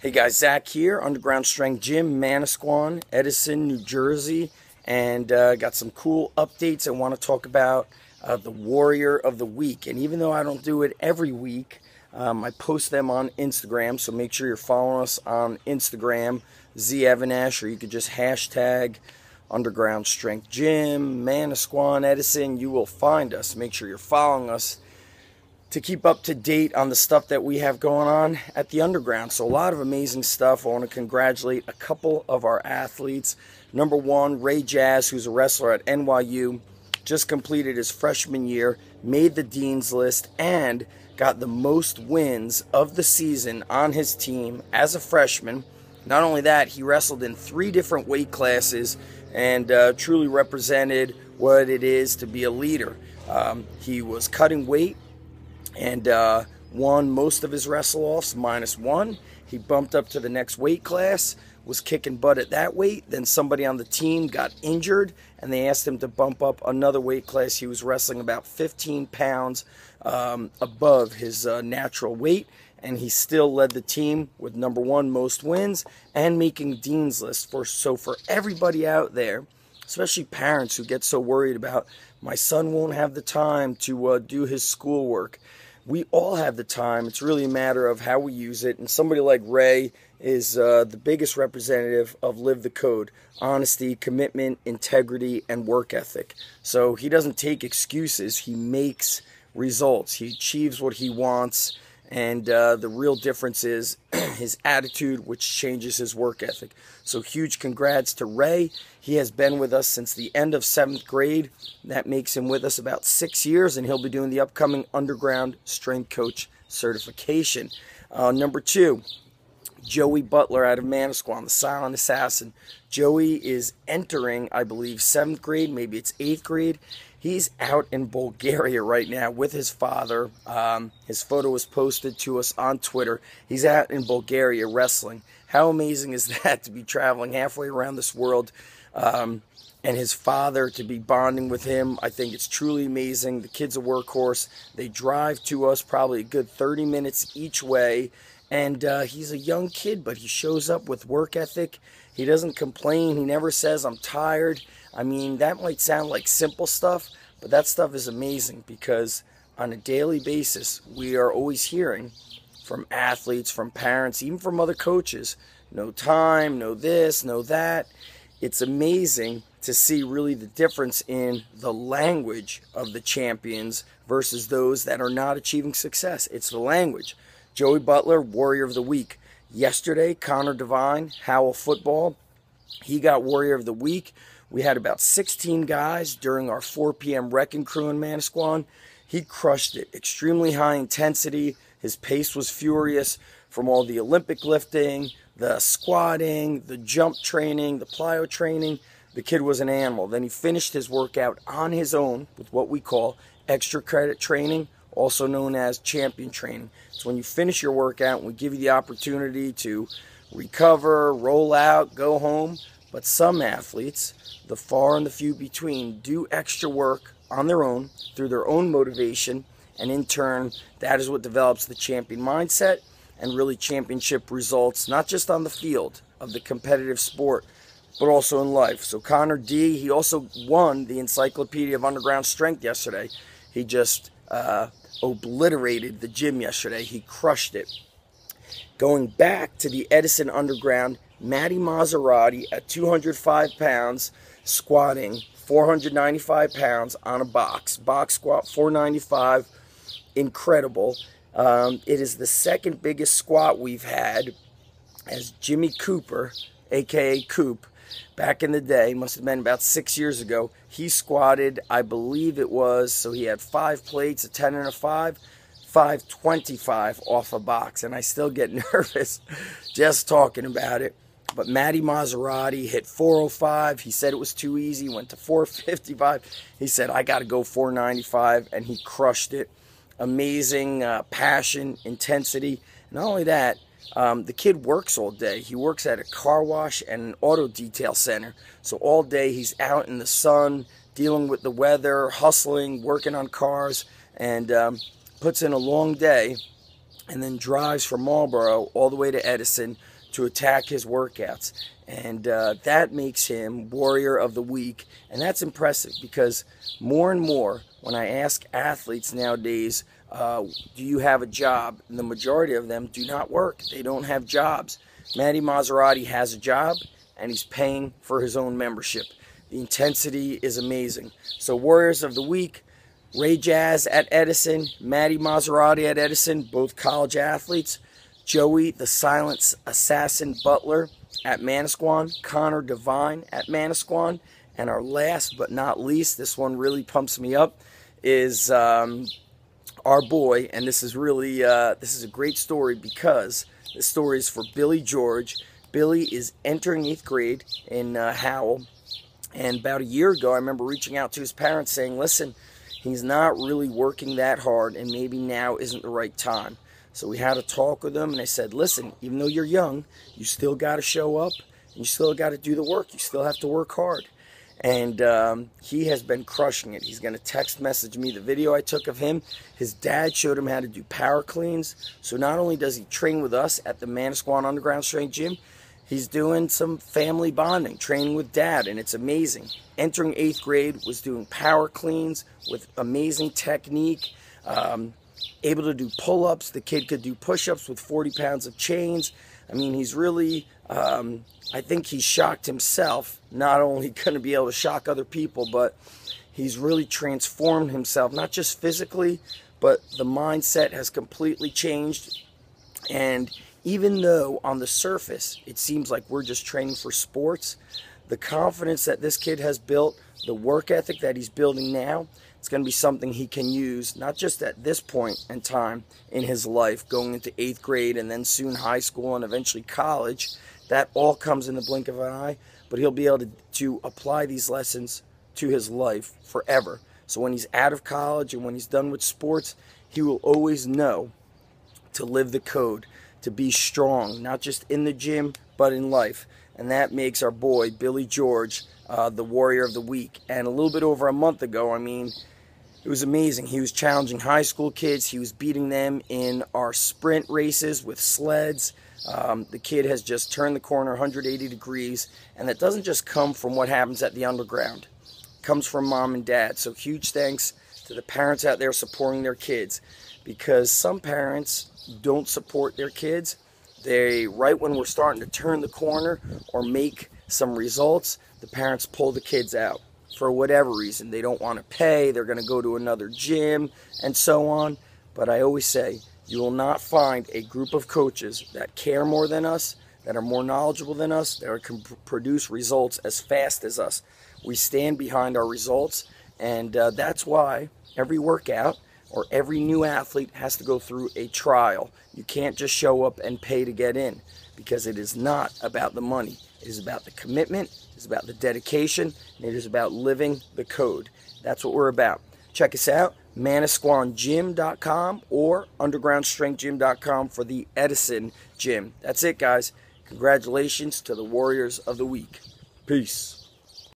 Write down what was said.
Hey guys, Zach here, Underground Strength Gym, Manasquan, Edison, New Jersey, and got some cool updates. I want to talk about the Warrior of the Week. And even though I don't do it every week, I post them on Instagram, so make sure you're following us on Instagram, ZEvanesh, or you could just hashtag Underground Strength Gym, Manasquan, Edison. You will find us. Make sure you're following us to keep up to date on the stuff that we have going on at the Underground. So a lot of amazing stuff. I want to congratulate a couple of our athletes. Number one, Ray Jazz, who's a wrestler at NYU, just completed his freshman year, made the Dean's List, and got the most wins of the season on his team as a freshman. Not only that, he wrestled in 3 different weight classes and truly represented what it is to be a leader. He was cutting weight and won most of his wrestle-offs, -1. He bumped up to the next weight class, was kicking butt at that weight. Then somebody on the team got injured, and they asked him to bump up another weight class. He was wrestling about 15 pounds above his natural weight, and he still led the team with number 1 most wins and making Dean's List. So for everybody out there, especially parents who get so worried about, my son won't have the time to do his schoolwork. We all have the time. It's really a matter of how we use it. And somebody like Ray is the biggest representative of Live the Code: honesty, commitment, integrity, and work ethic. So he doesn't take excuses. He makes results. He achieves what he wants. And the real difference is his attitude, which changes his work ethic. So huge congrats to Ray. He has been with us since the end of 7th grade. That makes him with us about 6 years, and he'll be doing the upcoming Underground Strength Coach certification. Number 2, Joey Butler out of Manasquan, the silent assassin. Joey is entering, I believe, 7th grade, maybe it's 8th grade. He's out in Bulgaria right now with his father. His photo was posted to us on Twitter. He's out in Bulgaria wrestling. How amazing is that, to be traveling halfway around this world and his father to be bonding with him? I think it's truly amazing. The kid's a workhorse. They drive to us probably a good 30 minutes each way. And he's a young kid, but he shows up with work ethic. He doesn't complain. He never says, "I'm tired." I mean, that might sound like simple stuff, but that stuff is amazing, because on a daily basis, we are always hearing from athletes, from parents, even from other coaches, no time, no this, no that. It's amazing to see really the difference in the language of the champions versus those that are not achieving success. It's the language. Joey Butler, Warrior of the Week. Yesterday, Connor Devine, Howell Football, he got Warrior of the Week. We had about 16 guys during our 4 p.m. wrecking crew in Manasquan. He crushed it. Extremely high intensity. His pace was furious from all the Olympic lifting, the squatting, the jump training, the plyo training. The kid was an animal. Then he finished his workout on his own with what we call extra credit training, also known as champion training. It's when you finish your workout and we give you the opportunity to recover, roll out, go home. But some athletes, the far and the few between, do extra work on their own through their own motivation, and in turn, that is what develops the champion mindset and really championship results, not just on the field of the competitive sport, but also in life. So Connor D, he also won the Encyclopedia of Underground Strength yesterday. He just obliterated the gym yesterday. He crushed it. Going back to the Edison Underground, Matty Maserati at 205 pounds, squatting 495 pounds on a box. Box squat, 495. Incredible. It is the second biggest squat we've had, as Jimmy Cooper, a.k.a. Coop, back in the day, must have been about 6 years ago, he squatted, I believe it was, so he had 5 plates, a 10 and a 5, 525 off a box. And I still get nervous just talking about it. But Matty Maserati hit 405. He said it was too easy. Went to 455. He said, I got to go 495. And he crushed it. Amazing passion, intensity. Not only that, the kid works all day. He works at a car wash and an auto detail center. So all day he's out in the sun, dealing with the weather, hustling, working on cars, and puts in a long day. and then drives from Marlboro all the way to Edison to attack his workouts. And that makes him Warrior of the Week. And that's impressive because more and more, when I ask athletes nowadays, do you have a job? And the majority of them do not work. They don't have jobs. Matty Maserati has a job, and he's paying for his own membership. The intensity is amazing. So Warriors of the Week, Ray Jazz at Edison, Matty Maserati at Edison, both college athletes. Joey, the Silent Assassin Butler at Manasquan, Connor Devine at Manasquan, and our last but not least, this one really pumps me up, is our boy, and this is really, this is a great story because this story is for Billy George. Billy is entering 8th grade in Howell, and about a year ago, I remember reaching out to his parents saying, listen, he's not really working that hard, and maybe now isn't the right time. So we had a talk with him, and I said, listen, even though you're young, you still got to show up, and you still got to do the work. You still have to work hard. And he has been crushing it. He's going to text message me the video I took of him. His dad showed him how to do power cleans. So not only does he train with us at the Manasquan Underground Strength Gym, he's doing some family bonding, training with dad, and it's amazing. Entering 8th grade, was doing power cleans with amazing technique, able to do pull-ups. The kid could do push-ups with 40 pounds of chains. I mean, he's really, I think he's shocked himself, not only going to be able to shock other people, but he's really transformed himself, not just physically, but the mindset has completely changed. And even though on the surface it seems like we're just training for sports, the confidence that this kid has built, the work ethic that he's building now, it's going to be something he can use, not just at this point in time in his life, going into 8th grade and then soon high school and eventually college. That all comes in the blink of an eye, but he'll be able to apply these lessons to his life forever. So when he's out of college and when he's done with sports, he will always know to live the code, to be strong, not just in the gym, but in life. And that makes our boy, Billy George, the Warrior of the Week. And a little bit over a month ago, I mean, it was amazing. He was challenging high school kids. He was beating them in our sprint races with sleds. The kid has just turned the corner 180 degrees. And that doesn't just come from what happens at the underground. It comes from mom and dad. So huge thanks to the parents out there supporting their kids. Because some parents don't support their kids. They, right when we're starting to turn the corner or make some results, the parents pull the kids out. For whatever reason, they don't want to pay, they're going to go to another gym, and so on. But I always say, you will not find a group of coaches that care more than us, that are more knowledgeable than us, that can produce results as fast as us. We stand behind our results, and that's why every workout or every new athlete has to go through a trial. You can't just show up and pay to get in, because it is not about the money. It is about the commitment, it is about the dedication, and it is about living the code. That's what we're about. Check us out, manasquangym.com or undergroundstrengthgym.com for the Edison Gym. That's it, guys. Congratulations to the Warriors of the Week. Peace.